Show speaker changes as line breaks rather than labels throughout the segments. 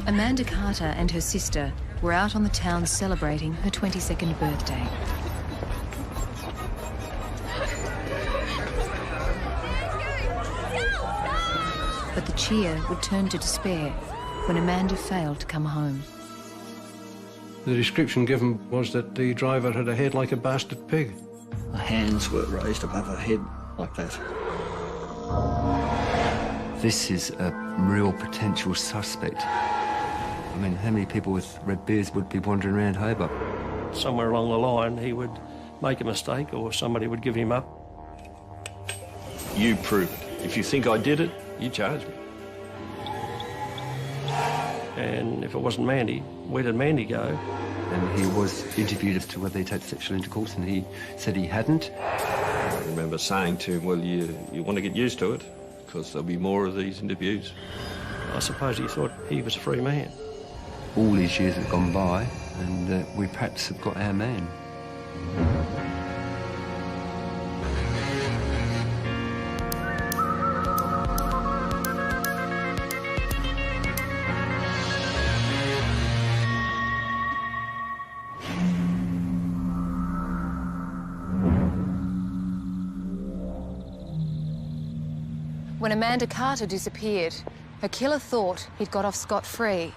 Amanda Carter and her sister were out on the town celebrating her 22nd birthday. But the cheer would turn to despair when Amanda failed to come home.
The description given was that the driver had a head like a bastard pig.
Her hands were raised above her head like that.
This is a real potential suspect. I mean, how many people with red beards would be wandering around Hobart?
Somewhere along the line, he would make a mistake or somebody would give him up.
You prove it. If you think I did it, you charge me.
And if it wasn't Mandy, where did Mandy go?
And he was interviewed as to whether he'd had sexual intercourse, and he said he hadn't.
I remember saying to him, well, you want to get used to it, because there'll be more of these interviews.
I suppose he thought he was a free man.
All these years have gone by, and we perhaps have got our man.
When Amanda Carter disappeared, her killer thought he'd got off scot-free,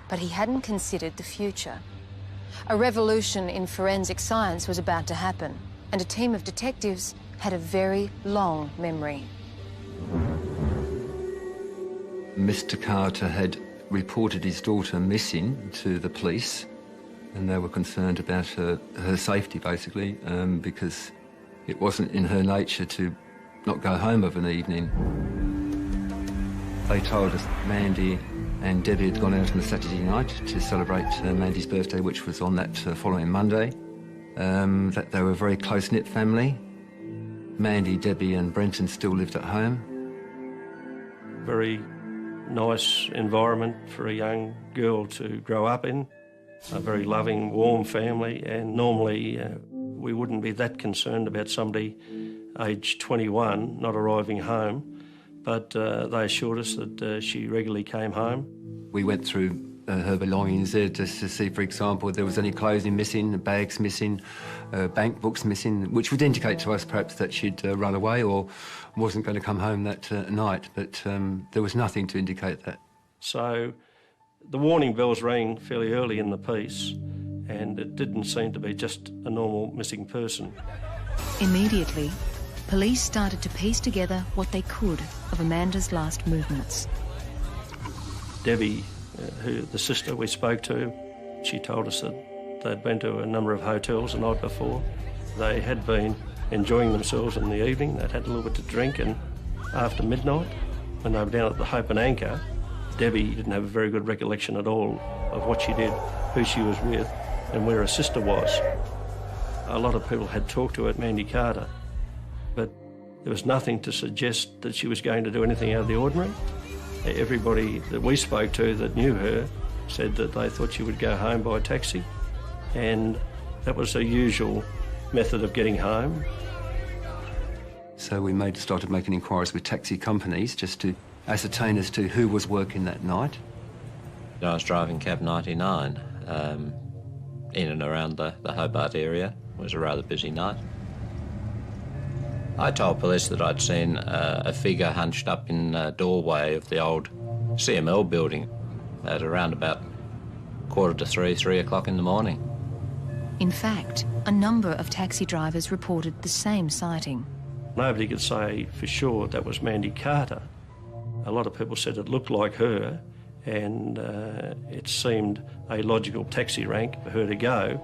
but he hadn't considered the future. A revolution in forensic science was about to happen, and a team of detectives had a very long memory.
Mr. Carter had reported his daughter missing to the police, and they were concerned about her safety, basically, because it wasn't in her nature to not go home of an evening. They told us Mandy and Debbie had gone out on a Saturday night to celebrate Mandy's birthday, which was on that following Monday, that they were a very close-knit family. Mandy, Debbie and Brenton still lived at home.
Very nice environment for a young girl to grow up in. A very loving, warm family, and normally we wouldn't be that concerned about somebody aged 21 not arriving home, but they assured us that she regularly came home.
We went through her belongings there just to see, for example, if there was any clothing missing, bags missing, bank books missing, which would indicate to us perhaps that she'd run away or wasn't going to come home that night, but there was nothing to indicate that.
So the warning bells rang fairly early in the piece, and it didn't seem to be just a normal missing person.
Immediately, police started to piece together what they could of Amanda's last movements.
Debbie, the sister we spoke to, she told us that they'd been to a number of hotels the night before. They had been enjoying themselves in the evening. They'd had a little bit to drink, and after midnight, when they were down at the Hope and Anchor, Debbie didn't have a very good recollection at all of what she did, who she was with, and where her sister was. A lot of people had talked to her at Mandy Carter, but there was nothing to suggest that she was going to do anything out of the ordinary. Everybody that we spoke to that knew her said that they thought she would go home by taxi, and that was her usual method of getting home.
So we started making inquiries with taxi companies just to ascertain as to who was working that night.
I was driving cab 99 in and around the Hobart area. It was a rather busy night. I told police that I'd seen a figure hunched up in the doorway of the old CML building at around about 2:45, 3 o'clock in the morning.
In fact, a number of taxi drivers reported the same sighting.
Nobody could say for sure that was Mandy Carter. A lot of people said it looked like her, and it seemed a logical taxi rank for her to go.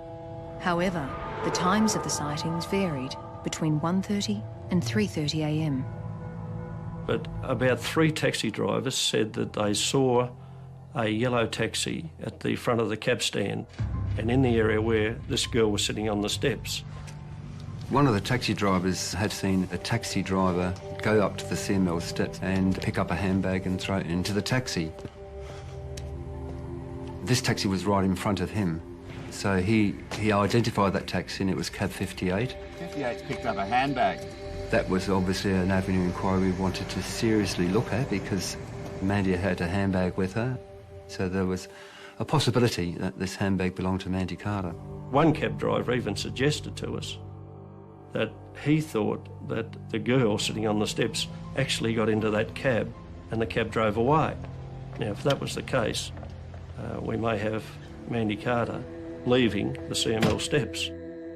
However, the times of the sightings varied between 1:30 and 3:30 a.m.
But about 3 taxi drivers said that they saw a yellow taxi at the front of the cab stand and in the area where this girl was sitting on the steps.
One of the taxi drivers had seen a taxi driver go up to the CML steps and pick up a handbag and throw it into the taxi. This taxi was right in front of him, so he identified that taxi, and it was cab 58.
58's picked up a handbag.
That was obviously an avenue of inquiry we wanted to seriously look at because Mandy had a handbag with her. So there was a possibility that this handbag belonged to Mandy Carter.
One cab driver even suggested to us that he thought that the girl sitting on the steps actually got into that cab and the cab drove away. Now, if that was the case, we may have Mandy Carter leaving the CML steps,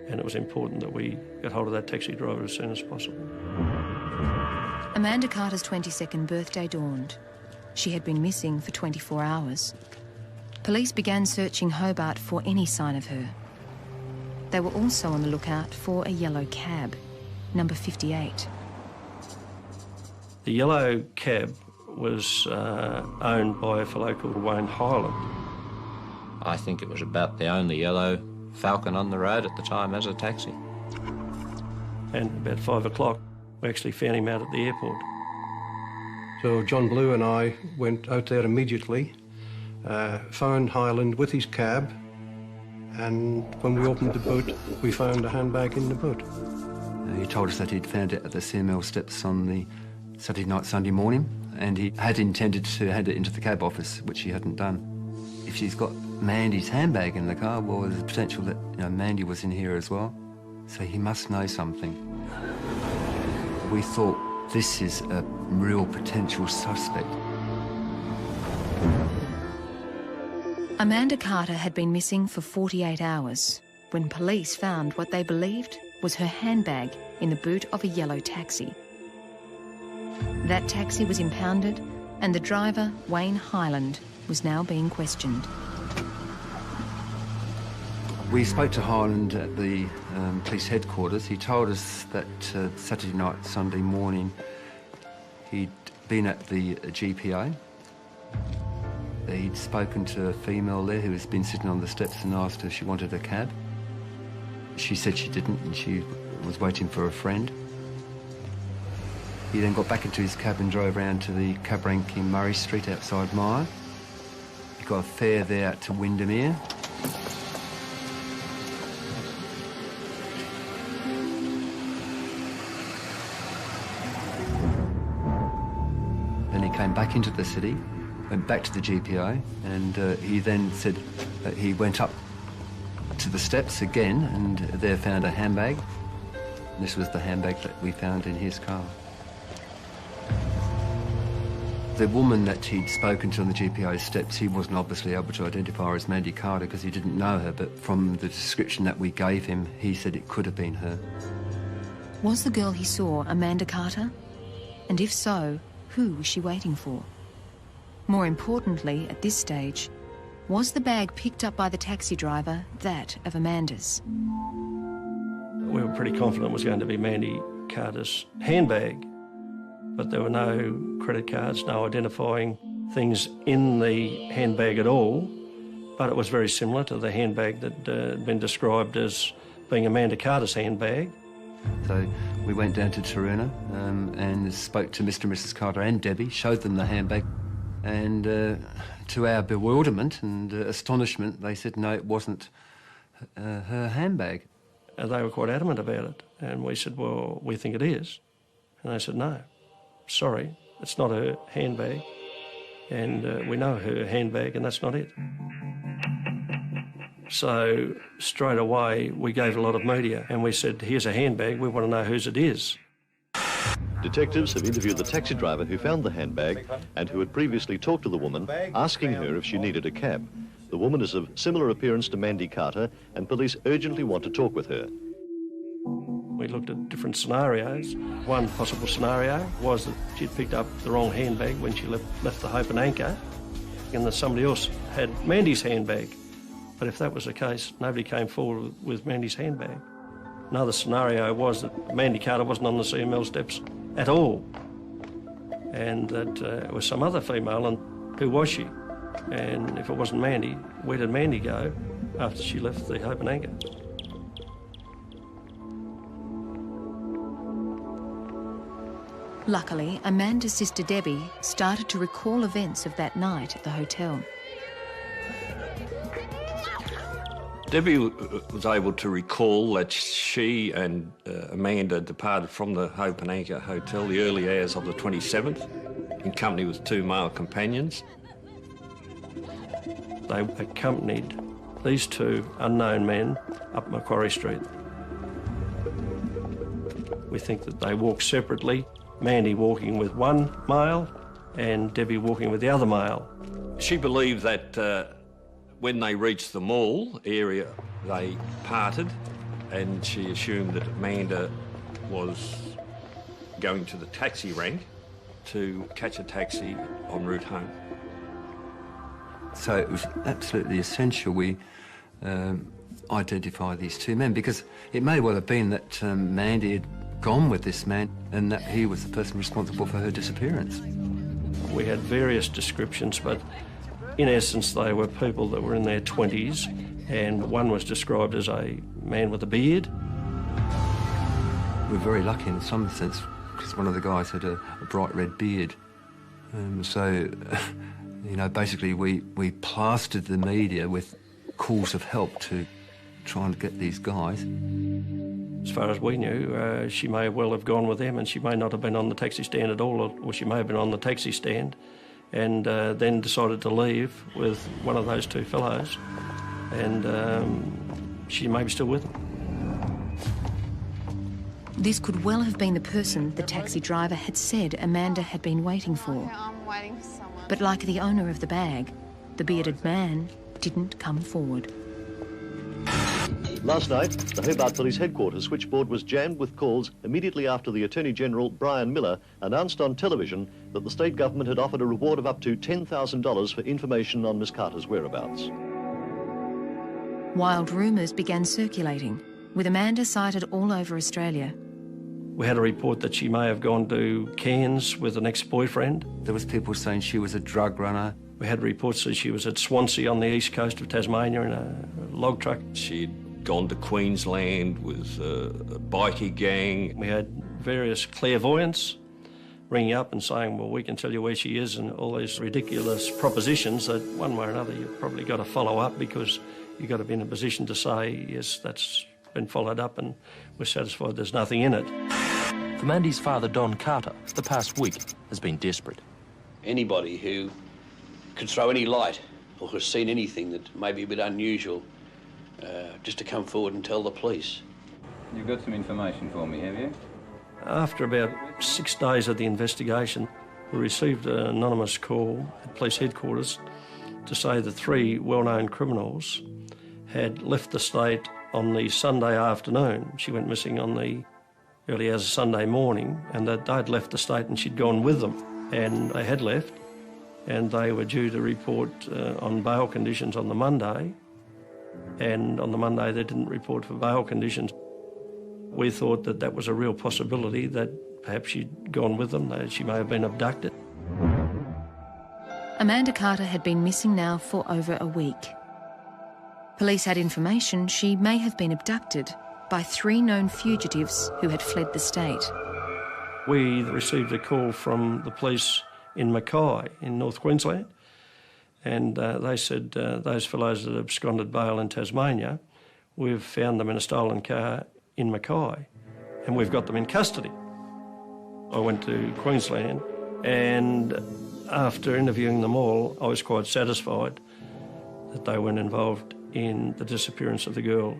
and it was important that we got hold of that taxi driver as soon as possible.
Amanda Carter's 22nd birthday dawned. She had been missing for 24 hours. Police began searching Hobart for any sign of her. They were also on the lookout for a yellow cab, number 58.
The yellow cab was owned by a fellow called Wayne Hyland.
I think it was about the only yellow Falcon on the road at the time as a taxi.
And about 5 o'clock, we actually found him out at the airport.
So John Blue and I went out there immediately, found Hyland with his cab, and when we opened the boot, we found a handbag in the boot.
He told us that he'd found it at the CML steps on the Saturday night, Sunday morning, and he had intended to hand it into the cab office, which he hadn't done. If she's got Mandy's handbag in the car, well, there's a potential that Mandy was in here as well. So he must know something. We thought this is a real potential suspect.
Amanda Carter had been missing for 48 hours when police found what they believed was her handbag in the boot of a yellow taxi. That taxi was impounded and the driver, Wayne Hyland, was now being questioned.
We spoke to Hyland at the police headquarters. He told us that Saturday night, Sunday morning, he'd been at the GPA. He'd spoken to a female there who has been sitting on the steps and asked her if she wanted a cab. She said she didn't and she was waiting for a friend. He then got back into his cab and drove round to the cab rank in Murray Street outside Myer. He got a fare there out to Windermere. Then he came back into the city, went back to the GPA, and he then said that he went up to the steps again and there found a handbag. This was the handbag that we found in his car. The woman that he'd spoken to on the GPA steps, he wasn't obviously able to identify her as Mandy Carter because he didn't know her, but from the description that we gave him, he said it could have been her.
Was the girl he saw Amanda Carter? And if so, who was she waiting for? More importantly, at this stage, was the bag picked up by the taxi driver that of Amanda's?
We were pretty confident it was going to be Mandy Carter's handbag, but there were no credit cards, no identifying things in the handbag at all, but it was very similar to the handbag that had been described as being Amanda Carter's handbag.
So we went down to Taroona and spoke to Mr and Mrs Carter and Debbie, showed them the handbag, and to our bewilderment and astonishment, they said no, it wasn't her handbag.
And they were quite adamant about it, and we said, well, we think it is. And they said, no, sorry, it's not her handbag, and we know her handbag and that's not it. So straight away we gave a lot of media and we said, here's a handbag, we want to know whose it is.
Detectives have interviewed the taxi driver who found the handbag and who had previously talked to the woman, asking her if she needed a cab. The woman is of similar appearance to Mandy Carter and police urgently want to talk with her.
We looked at different scenarios. One possible scenario was that she'd picked up the wrong handbag when she left the Hope and Anchor, and that somebody else had Mandy's handbag. But if that was the case, nobody came forward with Mandy's handbag. Another scenario was that Mandy Carter wasn't on the CML steps at all, and that it was some other female, and who was she? And if it wasn't Mandy, where did Mandy go after she left the Hope and Anchor?
Luckily, Amanda's sister Debbie started to recall events of that night at the hotel.
Debbie was able to recall that she and Amanda departed from the Hope and Anchor Hotel the early hours of the 27th in company with two male companions.
They accompanied these two unknown men up Macquarie Street. We think that they walked separately, Mandy walking with one male and Debbie walking with the other male.
She believed that when they reached the mall area, they parted, and she assumed that Amanda was going to the taxi rank to catch a taxi en route home.
So it was absolutely essential we identify these two men, because it may well have been that Mandy had gone with this man and that he was the person responsible for her disappearance.
We had various descriptions, but in essence they were people that were in their 20s, and one was described as a man with a beard.
We're very lucky in some sense because one of the guys had a bright red beard. So, you know, basically we plastered the media with calls of help to try and get these guys.
As far as we knew, she may well have gone with them, and she may not have been on the taxi stand at all, or she may have been on the taxi stand and then decided to leave with one of those two fellows, and she may be still with them.
This could well have been the person the taxi driver had said Amanda had been waiting for.
Okay, I'm waiting for someone.
But like the owner of the bag, the bearded man didn't come forward.
Last night, the Hobart Police Headquarters switchboard was jammed with calls immediately after the Attorney-General, Brian Miller, announced on television that the state government had offered a reward of up to $10,000 for information on Miss Carter's whereabouts.
Wild rumours began circulating, with Amanda sighted all over Australia.
We had a report that she may have gone to Cairns with an ex-boyfriend.
There was people saying she was a drug runner.
We had reports that she was at Swansea on the east coast of Tasmania in a log truck.
She'd gone to Queensland with a bikie gang.
We had various clairvoyants ringing up and saying, well, we can tell you where she is, and all these ridiculous propositions that one way or another you've probably got to follow up, because you've got to be in a position to say, yes, that's been followed up and we're satisfied there's nothing in it.
For Mandy's father, Don Carter, the past week has been desperate.
Anybody who could throw any light or has seen anything that may be a bit unusual, just to come forward and tell the police.
You've got some information for me, have you?
After about 6 days of the investigation, we received an anonymous call at police headquarters to say that 3 well-known criminals had left the state on the Sunday afternoon. She went missing on the early hours of Sunday morning, and that they'd left the state and she'd gone with them. And they had left, and they were due to report on bail conditions on the Monday, and on the Monday they didn't report for bail conditions. We thought that that was a real possibility, that perhaps she'd gone with them, that she may have been abducted.
Amanda Carter had been missing now for over a week. Police had information she may have been abducted by 3 known fugitives who had fled the state.
We received a call from the police in Mackay in North Queensland, and they said those fellows that absconded bail in Tasmania, we've found them in a stolen car in Mackay, and we've got them in custody. I went to Queensland, and after interviewing them all, I was quite satisfied that they weren't involved in the disappearance of the girl.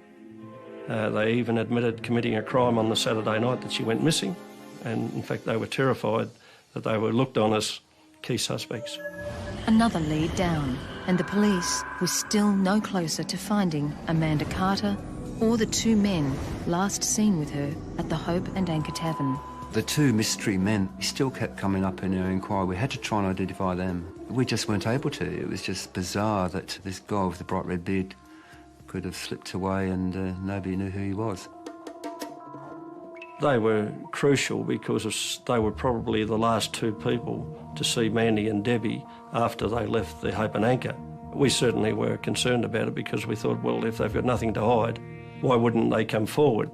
They even admitted committing a crime on the Saturday night that she went missing, and in fact they were terrified that they were looked on as key suspects.
Another lead down, and the police were still no closer to finding Amanda Carter or the 2 men last seen with her at the Hope and Anchor Tavern.
The 2 mystery men still kept coming up in our inquiry. We had to try and identify them. We just weren't able to. It was just bizarre that this guy with the bright red beard could have slipped away and nobody knew who he was.
They were crucial because they were probably the last 2 people to see Mandy and Debbie after they left the Hope and Anchor. We certainly were concerned about it because we thought, well, if they've got nothing to hide, why wouldn't they come forward?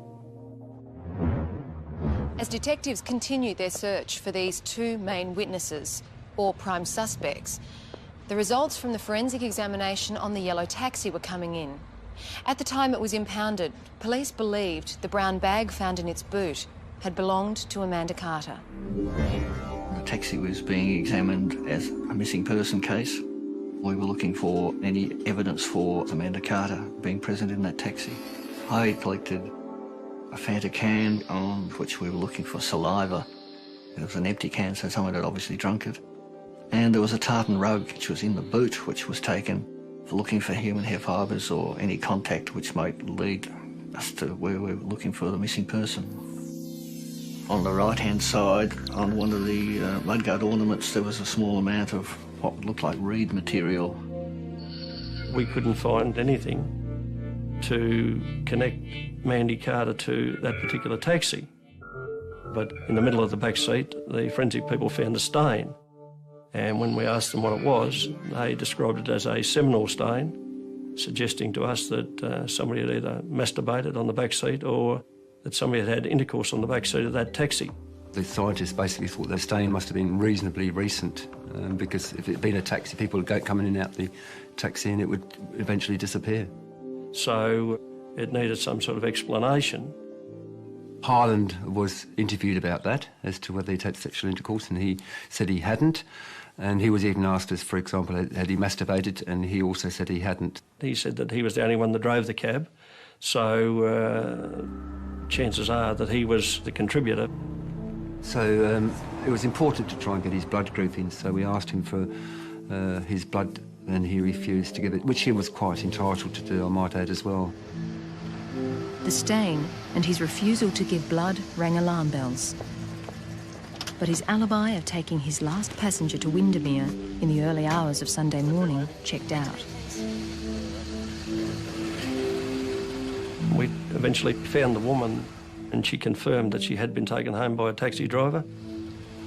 As detectives continued their search for these 2 main witnesses, or prime suspects, the results from the forensic examination on the yellow taxi were coming in. At the time it was impounded, police believed the brown bag found in its boot had belonged to Amanda Carter.
The taxi was being examined as a missing person case. We were looking for any evidence for Amanda Carter being present in that taxi. I collected a Fanta can on which we were looking for saliva. It was an empty can, so someone had obviously drunk it. And there was a tartan rug which was in the boot, which was taken for looking for human hair fibres or any contact which might lead us to where we were looking for the missing person. On the right-hand side, on one of the mudguard ornaments, there was a small amount of what looked like reed material.
We couldn't find anything to connect Mandy Carter to that particular taxi. But in the middle of the back seat, the forensic people found a stain. And when we asked them what it was, they described it as a seminal stain, suggesting to us that somebody had either masturbated on the back seat or that somebody had had intercourse on the back seat of that taxi.
The scientists basically thought the stain must have been reasonably recent because if it had been a taxi, people would go coming in and out the taxi and it would eventually disappear.
So it needed some sort of explanation.
Hyland was interviewed about that, as to whether he'd had sexual intercourse, and he said he hadn't. And he was even asked, as for example, had he masturbated, and he also said he hadn't.
He said that he was the only one that drove the cab, so chances are that he was the contributor.
So it was important to try and get his blood group in, so we asked him for his blood, and he refused to give it, which he was quite entitled to do, I might add, as well.
The stain and his refusal to give blood rang alarm bells. But his alibi of taking his last passenger to Windermere in the early hours of Sunday morning checked out.
We eventually found the woman, and she confirmed that she had been taken home by a taxi driver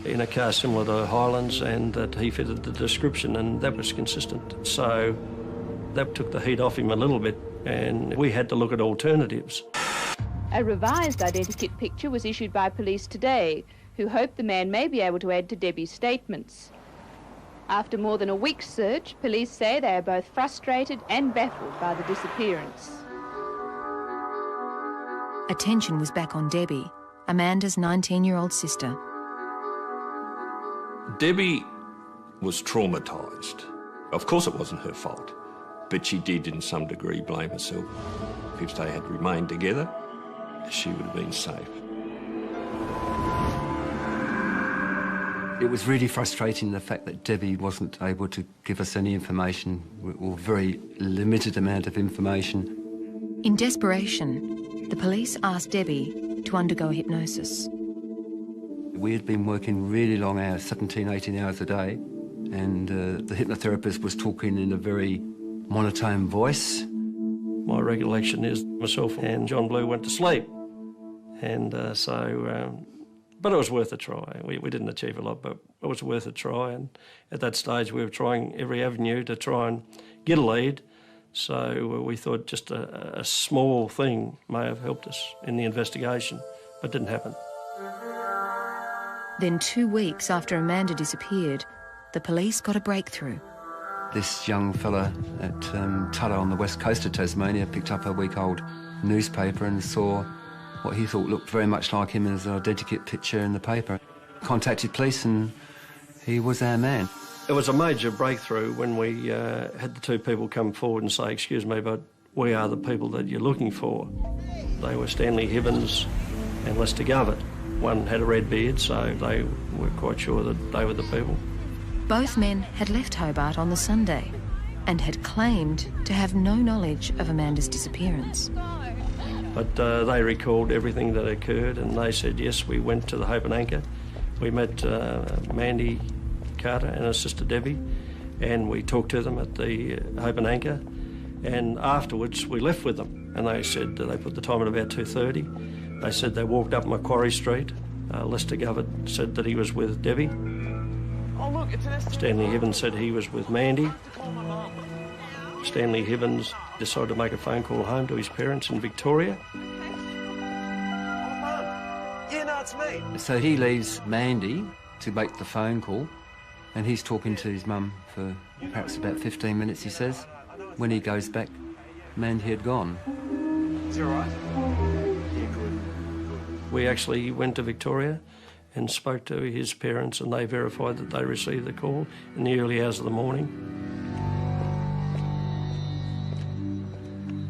in a car similar to Hyland's, and that he fitted the description, and that was consistent. So that took the heat off him a little bit, and we had to look at alternatives.
A revised identikit picture was issued by police today, who hope the man may be able to add to Debbie's statements. After more than a week's search, police say they are both frustrated and baffled by the disappearance.
Attention was back on Debbie, Amanda's 19-year-old sister.
Debbie was traumatised. Of course it wasn't her fault, but she did in some degree blame herself. If they had remained together, she would have been safe.
It was really frustrating, the fact that Debbie wasn't able to give us any information, or very limited amount of information.
In desperation, the police asked Debbie to undergo hypnosis.
We had been working really long hours, 17, 18 hours a day, and the hypnotherapist was talking in a very monotone voice.
My recollection is myself and John Blue went to sleep, and but it was worth a try. We didn't achieve a lot, but it was worth a try, and at that stage we were trying every avenue to try and get a lead, so we thought just a small thing may have helped us in the investigation, but it didn't happen.
Then 2 weeks after Amanda disappeared, the police got a breakthrough.
This young fella at Tudder on the west coast of Tasmania picked up a week-old newspaper and saw what he thought looked very much like him as an identikit picture in the paper. Contacted police and he was our man.
It was a major breakthrough when we had the two people come forward and say, "Excuse me, but we are the people that you're looking for." They were Stanley Hibbins and Lester Govett. One had a red beard, so they were quite sure that they were the people.
Both men had left Hobart on the Sunday and had claimed to have no knowledge of Amanda's disappearance.
But they recalled everything that occurred, and they said, yes, we went to the Hope and Anchor. We met Mandy Carter and her sister Debbie, and we talked to them at the Hope and Anchor, and afterwards we left with them, and they said they put the time at about 2:30. They said they walked up Macquarie Street. Lester Govett said that he was with Debbie. Stanley Hibbins said he was with Mandy. Stanley Hibbins decided to make a phone call home to his parents in Victoria.
So he leaves Mandy to make the phone call, and he's talking to his mum for perhaps about 15 minutes, he says. When he goes back, Mandy had gone.
Is that right? We actually went to Victoria and spoke to his parents, and they verified that they received the call in the early hours of the morning.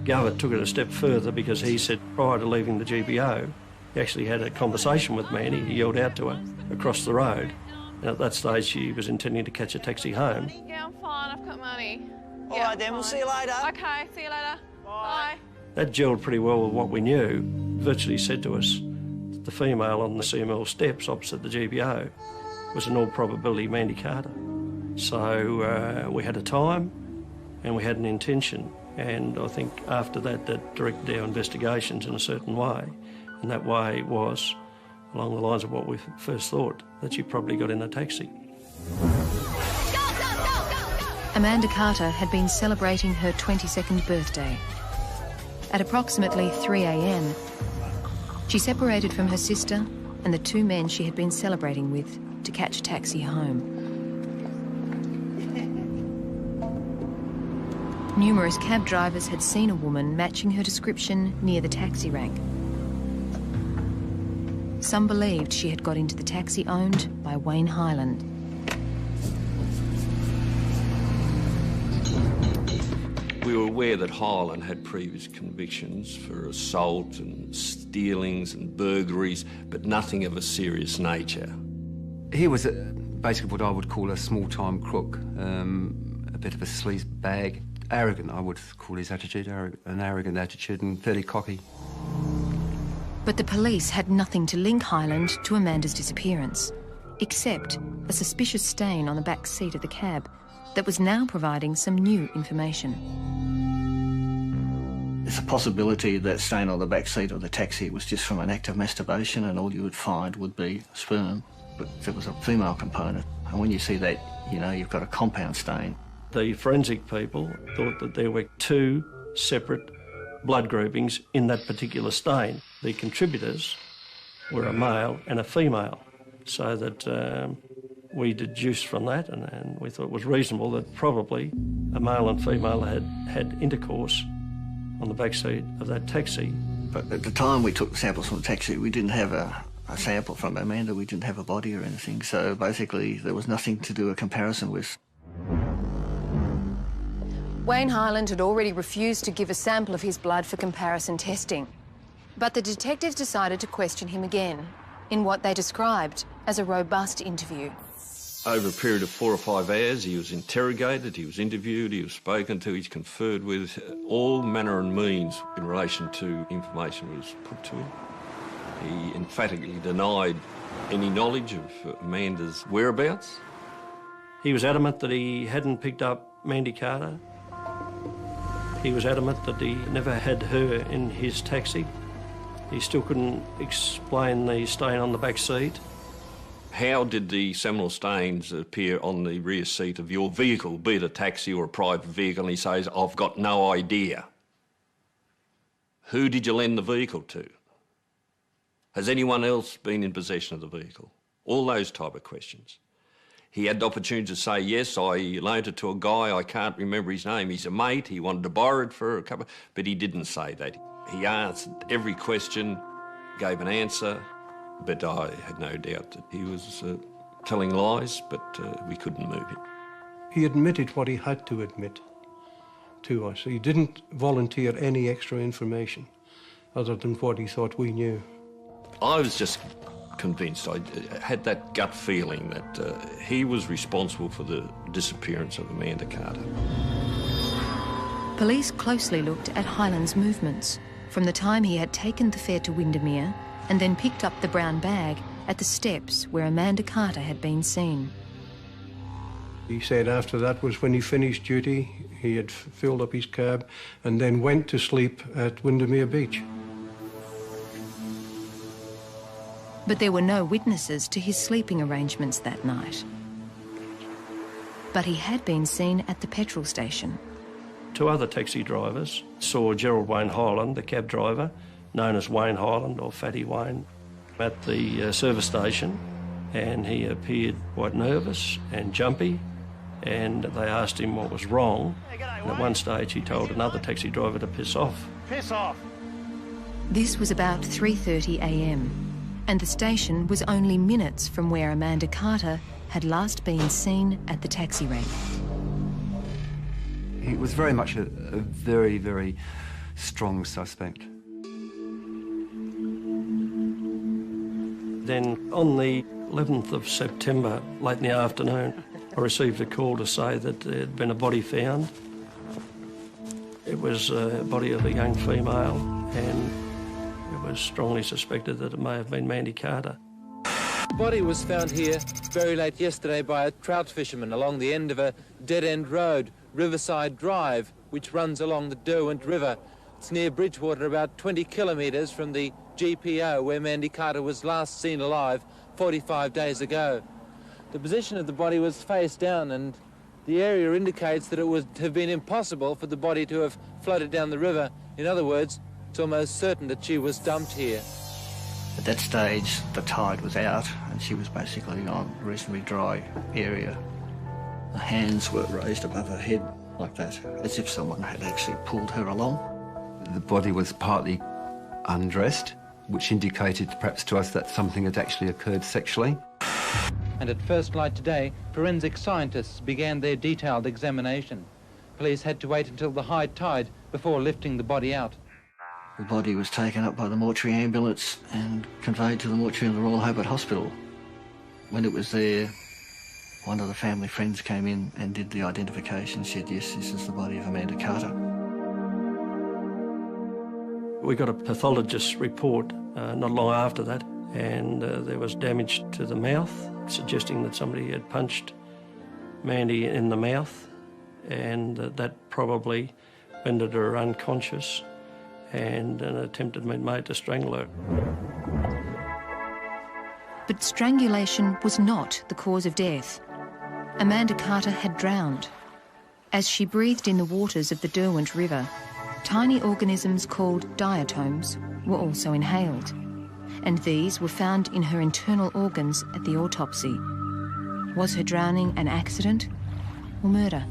Govert took it a step further because he said prior to leaving the GBO, he actually had a conversation with Mandy. He yelled out to her across the road. And at that stage, she was intending to catch a taxi home.
Yeah, I'm fine. I've got money.
All right, then. We'll see you later.
Okay, see you later. Bye.
That gelled pretty well with what we knew. Virtually said to us that the female on the CML steps opposite the GBO was in all probability Mandy Carter. So we had a time and we had an intention. And I think after that, that directed our investigations in a certain way. And that way was along the lines of what we first thought, that she probably got in a taxi.
Amanda Carter had been celebrating her 22nd birthday. At approximately 3 a.m, she separated from her sister and the two men she had been celebrating with to catch a taxi home. Numerous cab drivers had seen a woman matching her description near the taxi rank. Some believed she had got into the taxi owned by Wayne Hyland.
We were aware that Hyland had previous convictions for assault and stealings and burglaries, but nothing of a serious nature.
He was basically what I would call a small-time crook, a bit of a sleaze bag. Arrogant, I would call his attitude, an arrogant attitude, and fairly cocky.
But the police had nothing to link Hyland to Amanda's disappearance, except a suspicious stain on the back seat of the cab that was now providing some new information.
There's a possibility that stain on the back seat of the taxi was just from an act of masturbation, and all you would find would be sperm, but there was a female component. And when you see that, you know you've got a compound stain.
The forensic people thought that there were two separate blood groupings in that particular stain. The contributors were a male and a female, so that we deduced from that, and we thought it was reasonable that probably a male and female had intercourse on the back seat of that taxi.
But at the time we took samples from the taxi, we didn't have a sample from Amanda, we didn't have a body or anything, so basically there was nothing to do a comparison with.
Wayne Hyland had already refused to give a sample of his blood for comparison testing. But the detectives decided to question him again in what they described as a robust interview.
Over a period of 4 or 5 hours, he was interrogated, he was interviewed, he was spoken to, he's conferred with. All manner and means in relation to information was put to him. He emphatically denied any knowledge of Amanda's whereabouts.
He was adamant that he hadn't picked up Mandy Carter. He was adamant that he never had her in his taxi. He still couldn't explain the stain on the back seat.
How did the seminal stains appear on the rear seat of your vehicle, be it a taxi or a private vehicle? And he says, I've got no idea. Who did you lend the vehicle to? Has anyone else been in possession of the vehicle? All those type of questions. He had the opportunity to say, yes, I loaned it to a guy, I can't remember his name, he's a mate, he wanted to borrow it for a couple, but he didn't say that. He answered every question, gave an answer, but I had no doubt that he was telling lies, but we couldn't move him.
He admitted what he had to admit to us. He didn't volunteer any extra information other than what he thought we knew.
I was just convinced, I had that gut feeling that he was responsible for the disappearance of Amanda Carter.
Police closely looked at Hyland's movements from the time he had taken the fare to Windermere and then picked up the brown bag at the steps where Amanda Carter had been seen.
He said after that was when he finished duty, he had filled up his cab and then went to sleep at Windermere Beach.
But there were no witnesses to his sleeping arrangements that night. But he had been seen at the petrol station.
2 other taxi drivers saw Gerald Wayne Hyland, the cab driver, known as Wayne Hyland or Fatty Wayne, at the service station, and he appeared quite nervous and jumpy, and they asked him what was wrong. And at one stage he told another taxi driver to piss off.
Piss off!
This was about 3:30 a.m. and the station was only minutes from where Amanda Carter had last been seen at the taxi rank.
He was very much a very, very strong suspect.
Then on the 11th of September, late in the afternoon, I received a call to say that there had been a body found. It was a body of a young female, and it was strongly suspected that it may have been Mandy Carter.
The body was found here very late yesterday by a trout fisherman along the end of a dead-end road, Riverside Drive, which runs along the Derwent River. It's near Bridgewater, about 20 kilometres from the GPO where Mandy Carter was last seen alive 45 days ago. The position of the body was face down, and the area indicates that it would have been impossible for the body to have floated down the river. In other words, it's almost certain that she was dumped here.
At that stage, the tide was out and she was basically on a reasonably dry area. The hands were raised above her head like that, as if someone had actually pulled her along.
The body was partly undressed, which indicated perhaps to us that something had actually occurred sexually.
And at first light today, forensic scientists began their detailed examination. Police had to wait until the high tide before lifting the body out.
The body was taken up by the mortuary ambulance and conveyed to the mortuary in the Royal Hobart Hospital. When it was there, one of the family friends came in and did the identification and said, yes, this is the body of Amanda Carter.
We got a pathologist's report not long after that, and there was damage to the mouth, suggesting that somebody had punched Mandy in the mouth, and that probably rendered her unconscious, and an attempt had been made to strangle her.
But strangulation was not the cause of death. Amanda Carter had drowned. As she breathed in the waters of the Derwent River, tiny organisms called diatoms were also inhaled, and these were found in her internal organs at the autopsy. Was her drowning an accident or murder?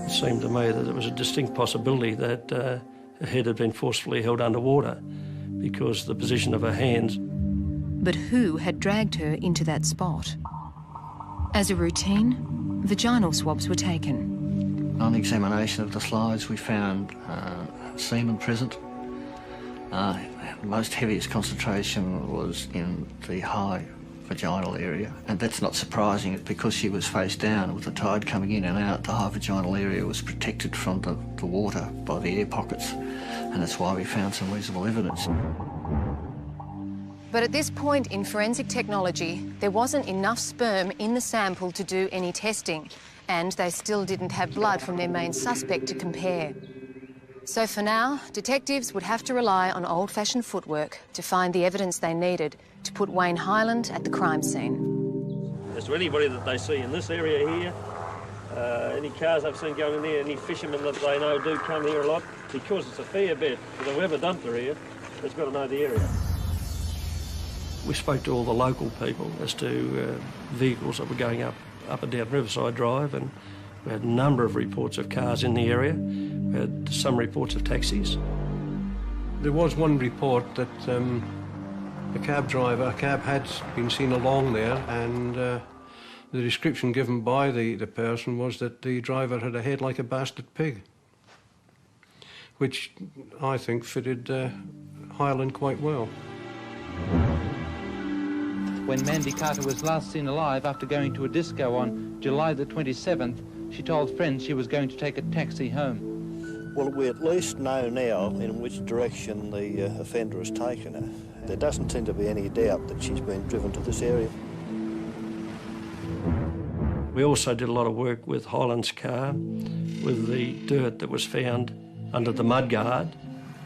It seemed to me that there was a distinct possibility that her head had been forcefully held underwater because of the position of her hands.
But who had dragged her into that spot? As a routine, vaginal swabs were taken.
On examination of the slides, we found semen present. The most heaviest concentration was in the high vaginal area, and that's not surprising because she was face down with the tide coming in and out. The high vaginal area was protected from the water by the air pockets, and that's why we found some reasonable evidence.
But at this point in forensic technology, there wasn't enough sperm in the sample to do any testing, and they still didn't have blood from their main suspect to compare. So for now, detectives would have to rely on old-fashioned footwork to find the evidence they needed to put Wayne Hyland at the crime scene.
As to anybody that they see in this area here, any cars I've seen going in there, any fishermen that they know do come here a lot, because it's a fair bet for whoever dumped her here has got to know the area. We spoke to all the local people as to vehicles that were going up and down Riverside Drive, and we had a number of reports of cars in the area. We had some reports of taxis.
There was one report that a cab had been seen along there, and the description given by the person was that the driver had a head like a bastard pig, which I think fitted Hyland quite well.
When Mandy Carter was last seen alive after going to a disco on July the 27th, she told friends she was going to take a taxi home.
Well, we at least know now in which direction the offender has taken her. There doesn't seem to be any doubt that she's been driven to this area.
We also did a lot of work with Hyland's car, with the dirt that was found under the mudguard,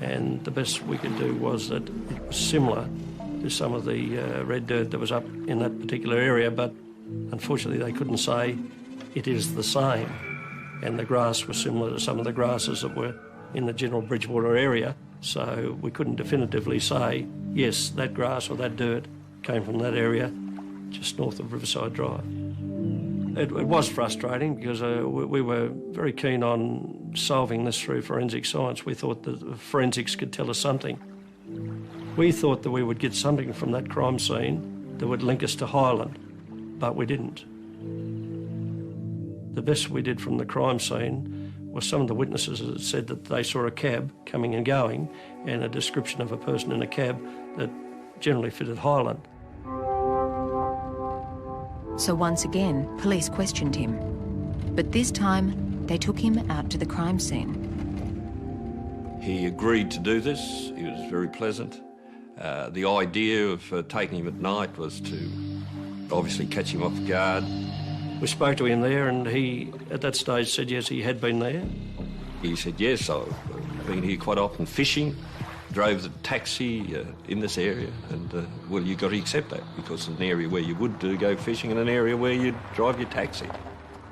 and the best we could do was that it was similar to some of the red dirt that was up in that particular area, but unfortunately they couldn't say it is the same. And the grass was similar to some of the grasses that were in the general Bridgewater area, so we couldn't definitively say, yes, that grass or that dirt came from that area just north of Riverside Drive. It was frustrating because we were very keen on solving this through forensic science. We thought that forensics could tell us something. We thought that we would get something from that crime scene that would link us to Hyland, but we didn't. The best we did from the crime scene Well, some of the witnesses had said that they saw a cab coming and going and a description of a person in a cab that generally fitted Hyland.
So once again, police questioned him. But this time, they took him out to the crime scene.
He agreed to do this. He was very pleasant. The idea of taking him at night was to obviously catch him off guard.
We spoke to him there and he, at that stage, said yes, he had been there.
He said, yes, I've been here quite often fishing, drove the taxi in this area, and, well, you've got to accept that because it's an area where you would go fishing and an area where you'd drive your taxi.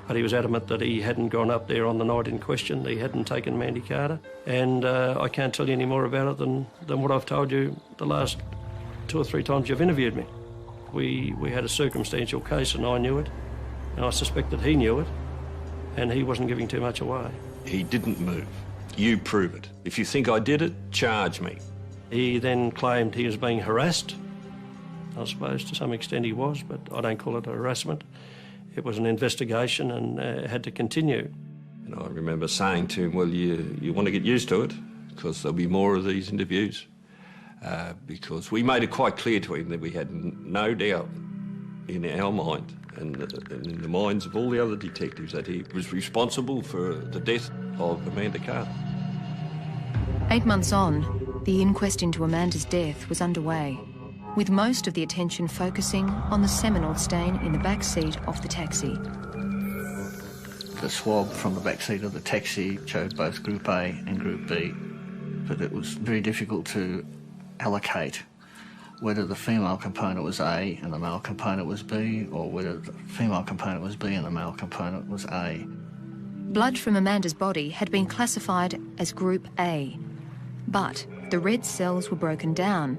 But he was adamant that he hadn't gone up there on the night in question, that he hadn't taken Mandy Carter, and I can't tell you any more about it than what I've told you the last 2 or 3 times you've interviewed me. We had a circumstantial case and I knew it, and I suspect that he knew it, and he wasn't giving too much away.
He didn't move. You prove it. If you think I did it, charge me.
He then claimed he was being harassed. I suppose to some extent he was, but I don't call it harassment. It was an investigation and had to continue.
And I remember saying to him, well, you want to get used to it because there'll be more of these interviews. Because we made it quite clear to him that we had no doubt in our mind and in the minds of all the other detectives that he was responsible for the death of Amanda Carter.
8 months on, the inquest into Amanda's death was underway, with most of the attention focusing on the seminal stain in the back seat of the taxi.
The swab from the back seat of the taxi showed both Group A and Group B, but it was very difficult to allocate whether the female component was A and the male component was B, or whether the female component was B and the male component was A.
Blood from Amanda's body had been classified as Group A, but the red cells were broken down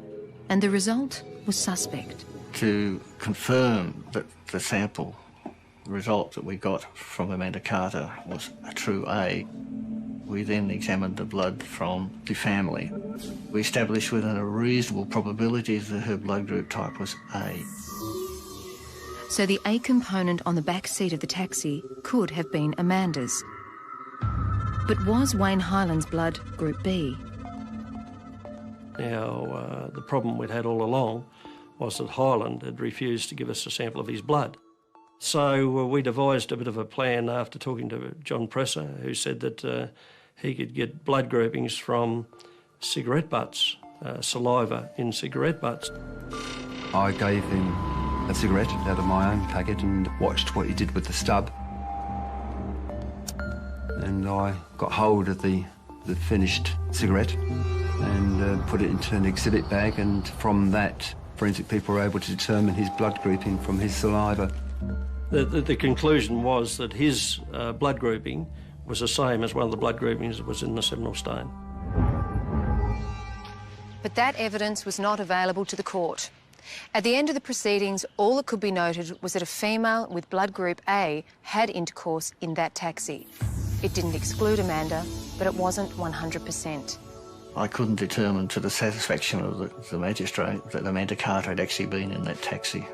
and the result was suspect.
To confirm that the sample result that we got from Amanda Carter was a true A, we then examined the blood from the family. We established within a reasonable probability that her blood group type was A.
So the A component on the back seat of the taxi could have been Amanda's. But was Wayne Hyland's blood Group B?
Now, the problem we'd had all along was that Hyland had refused to give us a sample of his blood. So we devised a bit of a plan after talking to John Presser, who said that he could get blood groupings from cigarette butts, saliva in cigarette butts.
I gave him a cigarette out of my own packet and watched what he did with the stub. And I got hold of the finished cigarette and put it into an exhibit bag, and from that, forensic people were able to determine his blood grouping from his saliva.
The conclusion was that his blood grouping was the same as one of the blood groupings that was in the seminal stain.
But that evidence was not available to the court. At the end of the proceedings, all that could be noted was that a female with blood group A had intercourse in that taxi. It didn't exclude Amanda, but it wasn't 100%.
I couldn't determine to the satisfaction of the magistrate that Amanda Carter had actually been in that taxi.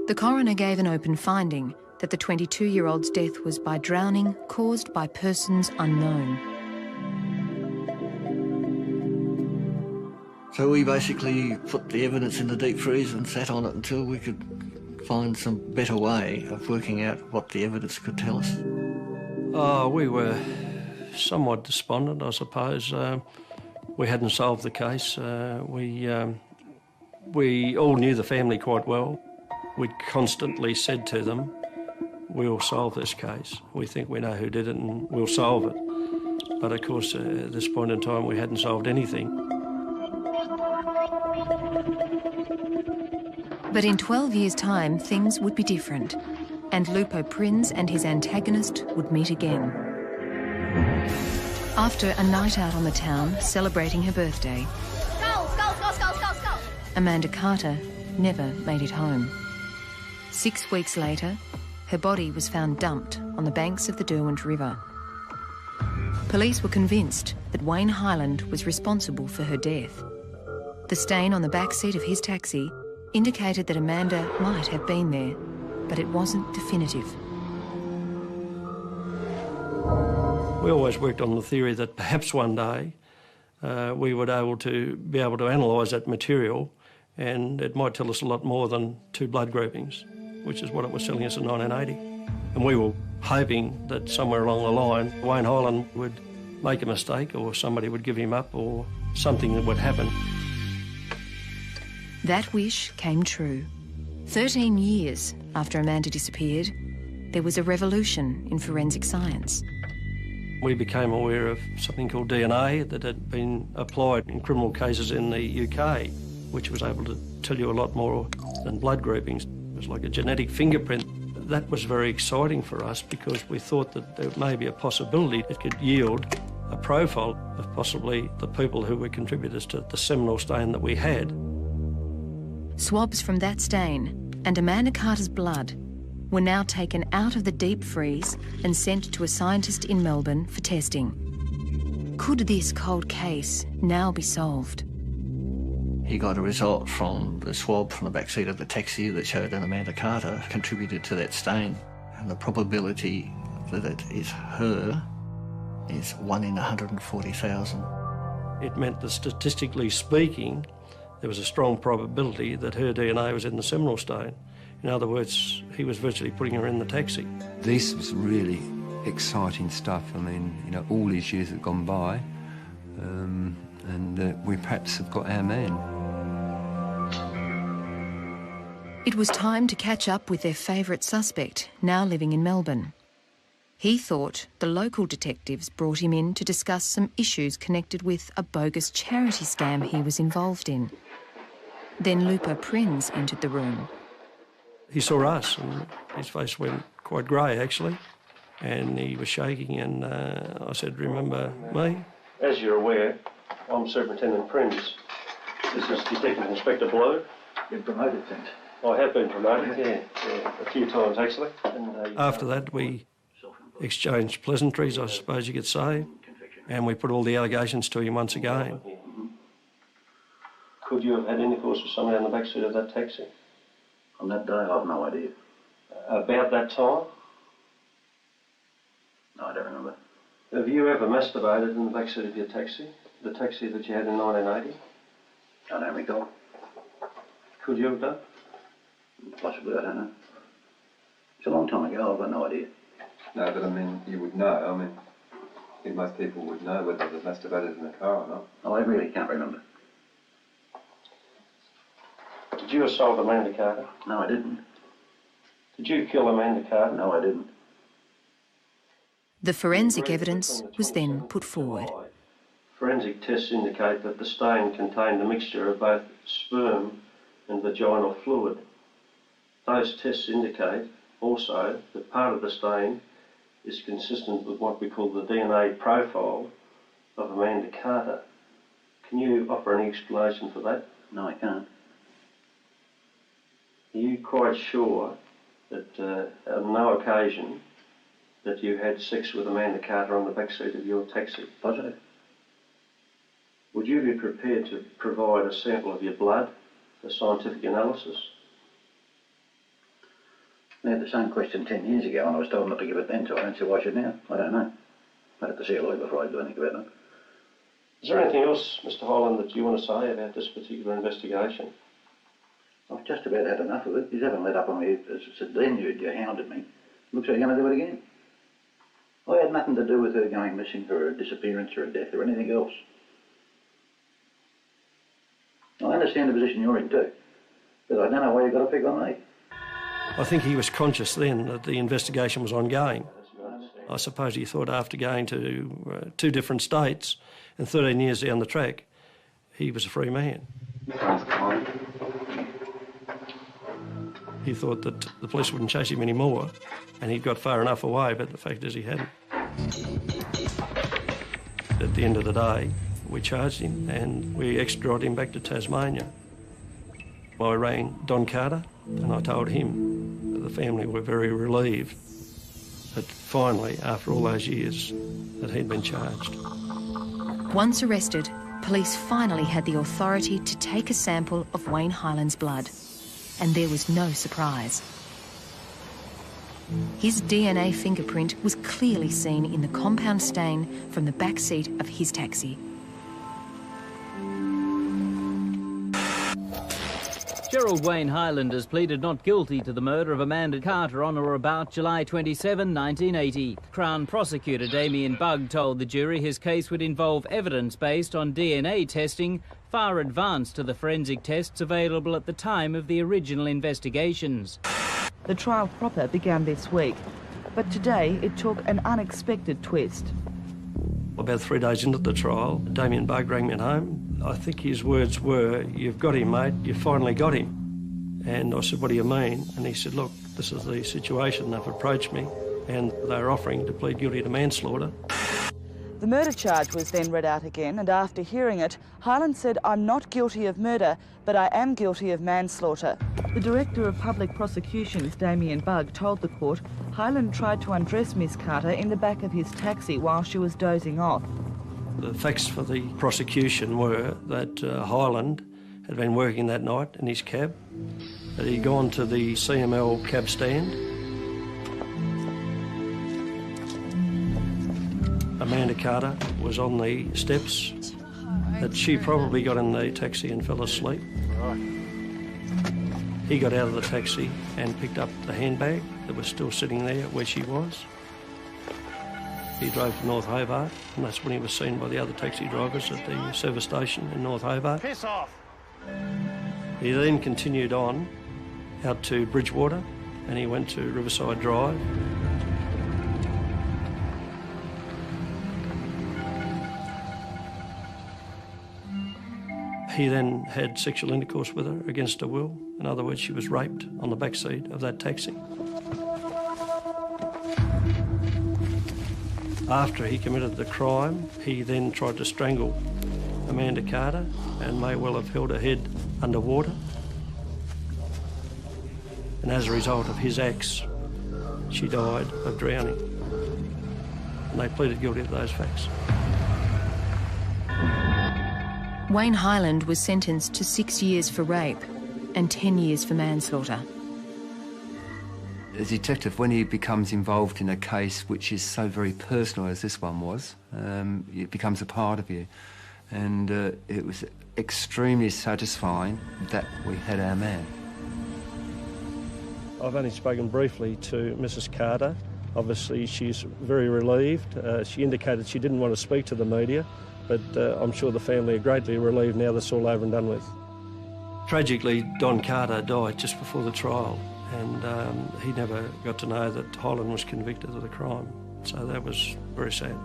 The coroner gave an open finding that the 22-year-old's death was by drowning caused by persons unknown.
So we basically put the evidence in the deep freeze and sat on it until we could find some better way of working out what the evidence could tell us.
We were somewhat despondent, I suppose. We hadn't solved the case. We all knew the family quite well. We'd constantly said to them, we'll solve this case. We think we know who did it and we'll solve it. But of course, at this point in time, we hadn't solved anything.
But in 12 years' time, things would be different, and Lupo Prins and his antagonist would meet again. After a night out on the town, celebrating her birthday, Amanda Carter never made it home. 6 weeks later, her body was found dumped on the banks of the Derwent River. Police were convinced that Wayne Hyland was responsible for her death. The stain on the back seat of his taxi indicated that Amanda might have been there, but it wasn't definitive.
We always worked on the theory that perhaps one day we would be able to analyse that material, and it might tell us a lot more than 2 blood groupings, which is what it was telling us in 1980. And we were hoping that somewhere along the line Wayne Hyland would make a mistake, or somebody would give him up, or something that would happen.
That wish came true. 13 years after Amanda disappeared, there was a revolution in forensic science.
We became aware of something called DNA that had been applied in criminal cases in the UK, which was able to tell you a lot more than blood groupings. It was like a genetic fingerprint. That was very exciting for us because we thought that there may be a possibility it could yield a profile of possibly the people who were contributors to the seminal stain that we had.
Swabs from that stain and Amanda Carter's blood were now taken out of the deep freeze and sent to a scientist in Melbourne for testing. Could this cold case now be solved?
He got a result from the swab from the backseat of the taxi that showed that Amanda Carter contributed to that stain. And the probability that it is her is 1 in 140,000.
It meant that statistically speaking, there was a strong probability that her DNA was in the seminal stain. In other words, he was virtually putting her in the taxi.
This was really exciting stuff. I mean, you know, all these years have gone by, and we perhaps have got our man.
It was time to catch up with their favourite suspect, now living in Melbourne. He thought the local detectives brought him in to discuss some issues connected with a bogus charity scam he was involved in. Then Lupa Prinz entered the room.
He saw us and his face went quite grey, actually, and he was shaking, and I said, "Remember me?" As you're aware, I'm Superintendent Prinz. This is Detective Inspector Blue.
Been promoted since?
I have been promoted, yeah, a few times, actually. And, after that, we exchanged pleasantries, I suppose you could say, and we put all the allegations to him once again. Could you have had intercourse with somebody on the backseat of that taxi?
On that day, I've no idea.
About that time?
No, I don't remember.
Have you ever masturbated in the backseat of your taxi? The taxi that you had in 1980?
I don't recall.
Could you have done?
Possibly, I don't know. It's a long time ago, I've got no idea.
No, but I mean, you would know. I mean, I think most people would know whether they've masturbated in the car or not.
Oh, I really can't remember.
Did you assault Amanda Carter?
No, I didn't.
Did you kill Amanda Carter?
No, I didn't.
The forensic evidence was then put forward.
Forensic tests indicate that the stain contained a mixture of both sperm and vaginal fluid. Those tests indicate also that part of the stain is consistent with what we call the DNA profile of Amanda Carter. Can you offer any explanation for that?
No, I can't.
Are you quite sure that on no occasion that you had sex with Amanda Carter on the backseat of your taxi?
Positive.
Would you be prepared to provide a sample of your blood for scientific analysis?
I had the same question 10 years ago and I was told not to give it then, so I don't see why I should now. I don't know. I'd have to see a lawyer before I do anything about it.
Is there anything else, Mr. Hyland, that you want to say about this particular investigation?
I've just about had enough of it. You haven't let up on me. As I said then, you hounded me. Looks like you're going to do it again. I had nothing to do with her going missing or a disappearance or a death or anything else. I understand the position you're in too, but I don't know why you've got to pick on me.
I think he was conscious then that the investigation was ongoing. I suppose he thought after going to 2 different states and 13 years down the track, he was a free man. He thought that the police wouldn't chase him anymore and he'd got far enough away, but the fact is he hadn't. At the end of the day, we charged him and we extradited him back to Tasmania. I rang Don Carter and I told him that the family were very relieved that finally, after all those years, that he'd been charged.
Once arrested, police finally had the authority to take a sample of Wayne Hyland's blood. And there was no surprise. His DNA fingerprint was clearly seen in the compound stain from the back seat of his taxi.
Gerald Wayne Hyland has pleaded not guilty to the murder of Amanda Carter on or about July 27, 1980. Crown Prosecutor Damien Bugg told the jury his case would involve evidence based on DNA testing far advanced to the forensic tests available at the time of the original investigations.
The trial proper began this week, but today it took an unexpected twist.
About 3 days into the trial, Damien Bugg rang me at home. I think his words were, "You've got him, mate, you finally got him." And I said, "What do you mean?" And he said, "Look, this is the situation. They've approached me and they're offering to plead guilty to manslaughter."
The murder charge was then read out again, and after hearing it, Hyland said, "I'm not guilty of murder, but I am guilty of manslaughter." The Director of Public Prosecutions, Damien Bugg, told the court Hyland tried to undress Miss Carter in the back of his taxi while she was dozing off.
The facts for the prosecution were that Hyland had been working that night in his cab, that he'd gone to the CML cab stand. Amanda Carter was on the steps, that she probably got in the taxi and fell asleep. He got out of the taxi and picked up the handbag that was still sitting there where she was. He drove to North Hobart, and that's when he was seen by the other taxi drivers at the service station in North Hobart.
Piss off!
He then continued on out to Bridgewater, and he went to Riverside Drive. He then had sexual intercourse with her against her will. In other words, she was raped on the back seat of that taxi. After he committed the crime, he then tried to strangle Amanda Carter and may well have held her head underwater. And as a result of his acts, she died of drowning. And they pleaded guilty of those facts.
Wayne Hyland was sentenced to 6 years for rape and 10 years for manslaughter.
As a detective, when he becomes involved in a case which is so very personal as this one was, it becomes a part of you. And it was extremely satisfying that we had our man.
I've only spoken briefly to Mrs. Carter. Obviously, she's very relieved. She indicated she didn't want to speak to the media, but I'm sure the family are greatly relieved now that's all over and done with. Tragically, Don Carter died just before the trial, and he never got to know that Hyland was convicted of the crime. So that was very sad.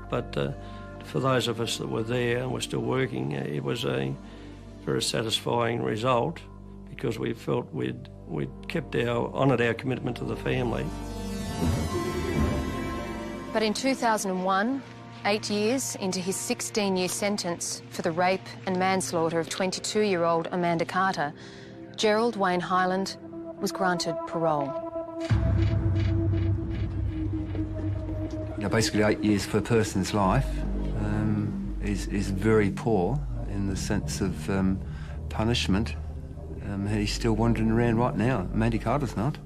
But for those of us that were there and were still working, it was a very satisfying result because we felt we'd honoured our commitment to the family.
But in 2001, 8 years into his 16-year sentence for the rape and manslaughter of 22-year-old Amanda Carter, Gerald Wayne Hyland was granted parole.
You know, basically 8 years for a person's life is very poor in the sense of punishment. He's still wandering around right now. Amanda Carter's not.